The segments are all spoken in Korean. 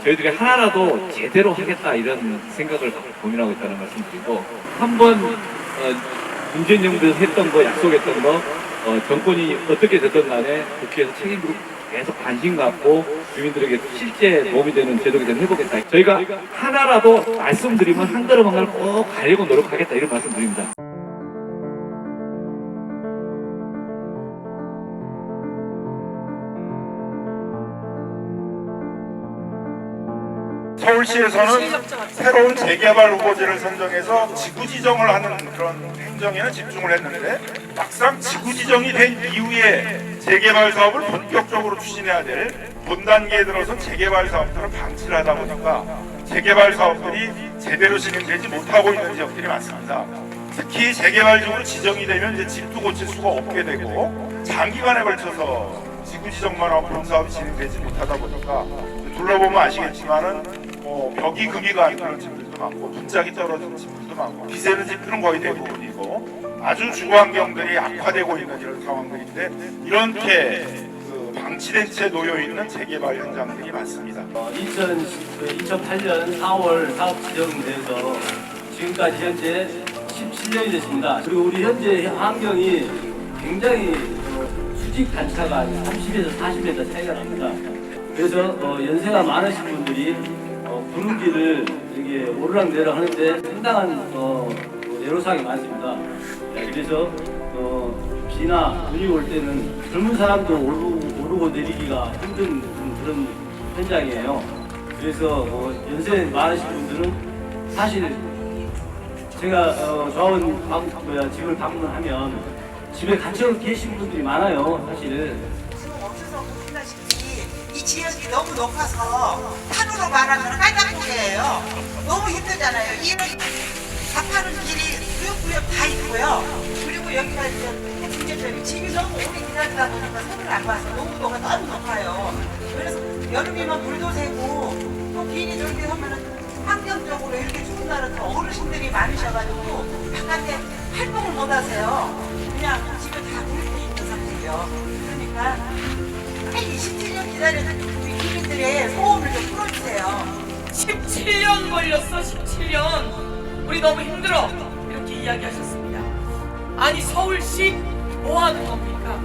저희들이 하나라도 제대로 하겠다 이런 생각을 갖고 고민하고 있다는 말씀드리고 한번 문재인 정부에서 했던 거 약속했던 거 정권이 어떻게 됐든 간에 국회에서 책임지고 계속 관심 갖고 주민들에게 실제 도움이 되는 제도가 좀 해보겠다. 저희가 하나라도 말씀드리면 한 걸음 한 걸음 꼭 가려고 노력하겠다 이런 말씀드립니다. 서울시에서는 새로운 재개발 후보지를 선정해서 지구 지정을 하는 그런 행정에는 집중을 했는데 막상 지구 지정이 된 이후에 재개발 사업을 본격적으로 추진해야 될 본 단계에 들어선 재개발 사업들을 방치를 하다 보니까 재개발 사업들이 제대로 진행되지 못하고 있는 지역들이 많습니다. 특히 재개발지구로 지정이 되면 이제 집도 고칠 수가 없게 되고 장기간에 걸쳐서 지구 지정만 하고 본 사업이 진행되지 못하다 보니까 둘러보면 아시겠지만은 벽이 금이가 안 되는 집들도 많고 분짝이 떨어지는 집들도 많고 비세는 집들은 거의 대부분이고 아주 주거 환경들이 악화되고 있는 이런 상황들인데 이렇게 방치된 채 놓여 있는 재개발 현장들이 많습니다. 2008년 4월 사업 지정돼서 지금까지 현재 17년이 됐습니다. 그리고 우리 현재 환경이 굉장히 수직 단차가 30에서 40m 차이가 납니다. 그래서 연세가 많으신 분들이 구릉길을 이렇게 오르락내리락 하는데 상당한 애로사항이 많습니다. 그래서 비나 눈이 올 때는 젊은 사람도 오르고 내리기가 힘든 그런 현장이에요. 그래서 연세 많으신 분들은 사실 제가 집을 방문하면 집에 갇혀 계신 분들이 많아요. 사실은. 지금 어디서 보시다시피 이 지역이 너무 높아서 산으로 말하면 깔짝거려요. 너무 힘들잖아요. 이 가파른 길이 구역구역 다 있고요. 그리고 여기가 이제 문제점이 집이 너무 오래 기다리다 보니까 손을 안 봐서 농도가 너무 높아요. 그래서 여름이면 물도 새고 또 비인이 저렇게 하면은 환경적으로 이렇게 추운 날은 더 어르신들이 많으셔가지고 바깥에 활동을 못 하세요. 그냥 집에 다 물이 있는 상태예요. 그러니까 빨리 17년 기다리는 우리 주민들의 소원을 좀 풀어주세요. 17년 걸렸어. 17년 우리 너무 힘들어 이렇게 이야기하셨습니다. 아니 서울시 뭐 하는 겁니까?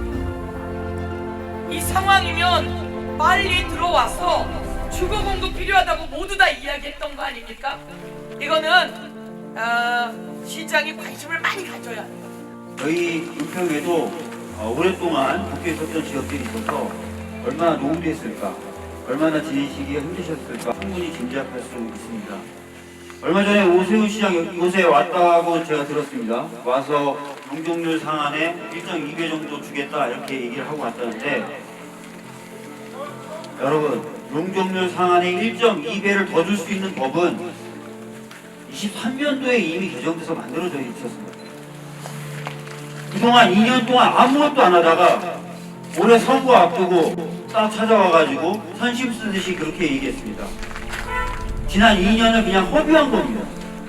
이 상황이면 빨리 들어와서 주거 공급 필요하다고 모두 다 이야기했던 거 아닙니까? 이거는 시장이 관심을 많이 가져야 해요. 저희 은평에도 오랫동안 국회에 있었던 지역들이 있어서 얼마나 노후됐을까, 얼마나 지내시기가 힘드셨을까 충분히 짐작할 수 있습니다. 얼마 전에 오세훈 시장 이곳에 왔다고 제가 들었습니다. 와서 용적률 상한에 1.2배 정도 주겠다 이렇게 얘기를 하고 왔다는데, 여러분 용적률 상한에 1.2배를 더 줄 수 있는 법은 23년도에 이미 개정돼서 만들어져 있었습니다. 그동안 2년 동안 아무것도 안 하다가 올해 선거 앞두고 딱 찾아와가지고 선심 쓰듯이 그렇게 얘기했습니다. 지난 2년을 그냥 허비한 겁니다.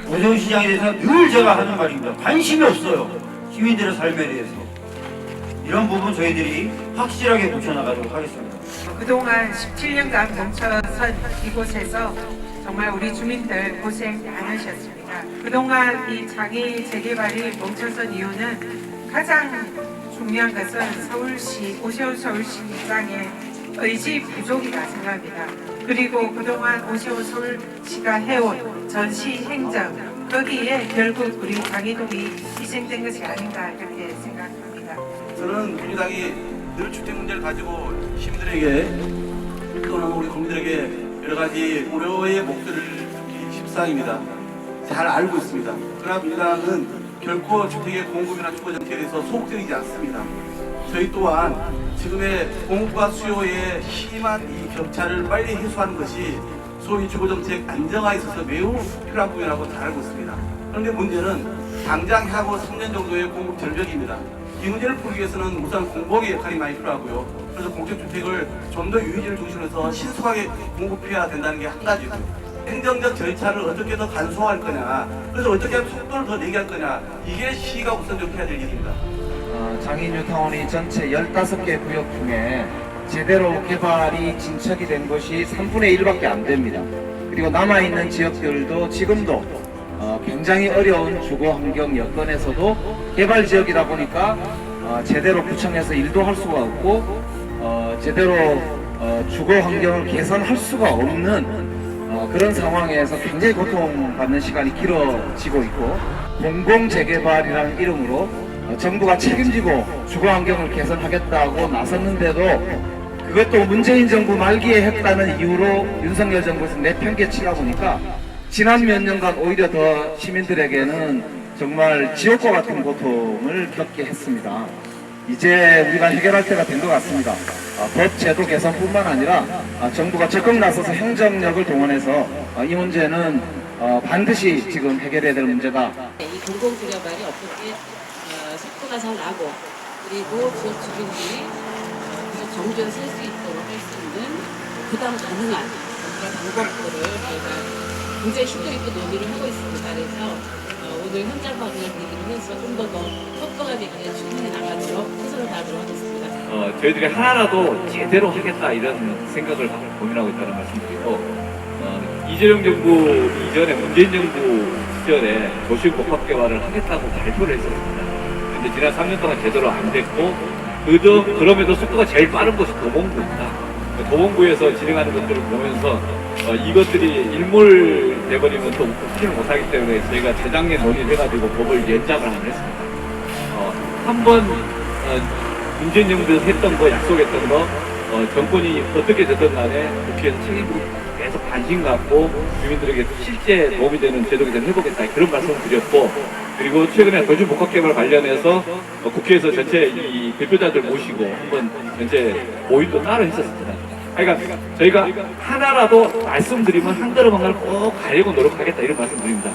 오세훈 시장에 대해서 늘 제가 하는 말입니다. 관심이 없어요. 시민들의 삶에 대해서. 이런 부분 저희들이 확실하게 고쳐나가도록 하겠습니다. 그동안 17년간 멈춰선 이곳에서 정말 우리 주민들 고생 많으셨습니다. 그동안 이 장애 재개발이 멈춰선 이유는 가장 중요한 것은 서울시, 오세훈 서울시장의 의지 부족이라 생각합니다. 그리고 그동안 오세훈 서울시가 해온 전시 행정, 거기에 결국 우리 장애동이 희생된 것이 아닌가 이렇게 생각합니다. 저는 민주당이 늘 주택 문제를 가지고 시민들에게 또는 우리 국민들에게 여러 가지 우려의 목소리를 듣기 십상입니다. 잘 알고 있습니다. 그러나 민주당은 결코 주택의 공급이나 주거 정책에 대해서 소극적이지 않습니다. 저희 또한 지금의 공급과 수요의 심한 이 격차를 빨리 해소하는 것이 소위 주거 정책 안정화에 있어서 매우 필요한 부분이라고 잘 알고 있습니다. 그런데 문제는 당장 향후 3년 정도의 공급 절벽입니다. 이 문제를 풀기 위해서는 우선 공복의 역할이 많이 필요하고요. 그래서 공적주택을 좀 더 유의지를 중심으로 해서 신속하게 공급해야 된다는 게 한 가지고요. 행정적 절차를 어떻게 더 간소화할 거냐, 그래서 어떻게 하면 속도를 더 내게 할 거냐, 이게 시가 우선적으로 해야 될 일입니다. 장애인 뉴타운이 전체 15개 구역 중에 제대로 개발이 진척이 된 것이 3분의 1밖에 안 됩니다. 그리고 남아있는 지역들도 지금도 굉장히 어려운 주거 환경 여건에서도 개발 지역이다 보니까 제대로 구청에서 일도 할 수가 없고 제대로 주거 환경을 개선할 수가 없는 그런 상황에서 굉장히 고통받는 시간이 길어지고 있고, 공공재개발이라는 이름으로 정부가 책임지고 주거 환경을 개선하겠다고 나섰는데도 그것도 문재인 정부 말기에 했다는 이유로 윤석열 정부에서 내팽개치다 보니까 지난 몇 년간 오히려 더 시민들에게는 정말 지옥과 같은 고통을 겪게 했습니다. 이제 우리가 해결할 때가 된 것 같습니다. 법 제도 개선뿐만 아니라 정부가 적극 나서서 행정력을 동원해서 이 문제는 반드시 지금 해결해야 될 문제다. 이 공공재개발이 어떻게 속도가 잘 나고 그리고 지역 주민들이 계속 정주에 쓸 수 있도록 할 수 있는 부담 가능한 그런 방법들을 저희가 굉장히 심도 있게 논의를 하고 있습니다. 그래서 오늘 현장 방문을 드리기로 해서 좀 더 속도가 되게 추진해 나가도록 최선을 다하도록 하겠습니다. 저희들이 하나라도 제대로 하겠다 이런 생각을 고민하고 있다는 말씀드리고, 이재명 정부 이전에 문재인 정부 시절에 도시 복합 개발을 하겠다고 발표를 했었습니다. 근데 지난 3년 동안 제대로 안 됐고, 그럼에도 속도가 제일 빠른 곳이 도봉구입니다. 도봉구에서 진행하는 것들을 보면서 이것들이 일몰돼버리면 또 국회를 못하기 때문에 저희가 재작년 논의를 해가지고 법을 연장을 한번 했습니다. 한번 문재인 정부에서 했던 거, 약속했던 거, 정권이 어떻게 됐든 간에 국회에서 책임지고 계속 관심 갖고 주민들에게 실제 도움이 되는 제도 개선을 해보겠다, 그런 말씀을 드렸고, 그리고 최근에 도시복합개발 관련해서 국회에서 전체 이 대표자들 모시고 한번 전체 모임도 따로 했었습니다. 그러니까 저희가 하나라도 말씀드리면 한 걸음 한 걸음 꼭 가려고 노력하겠다, 이런 말씀 드립니다.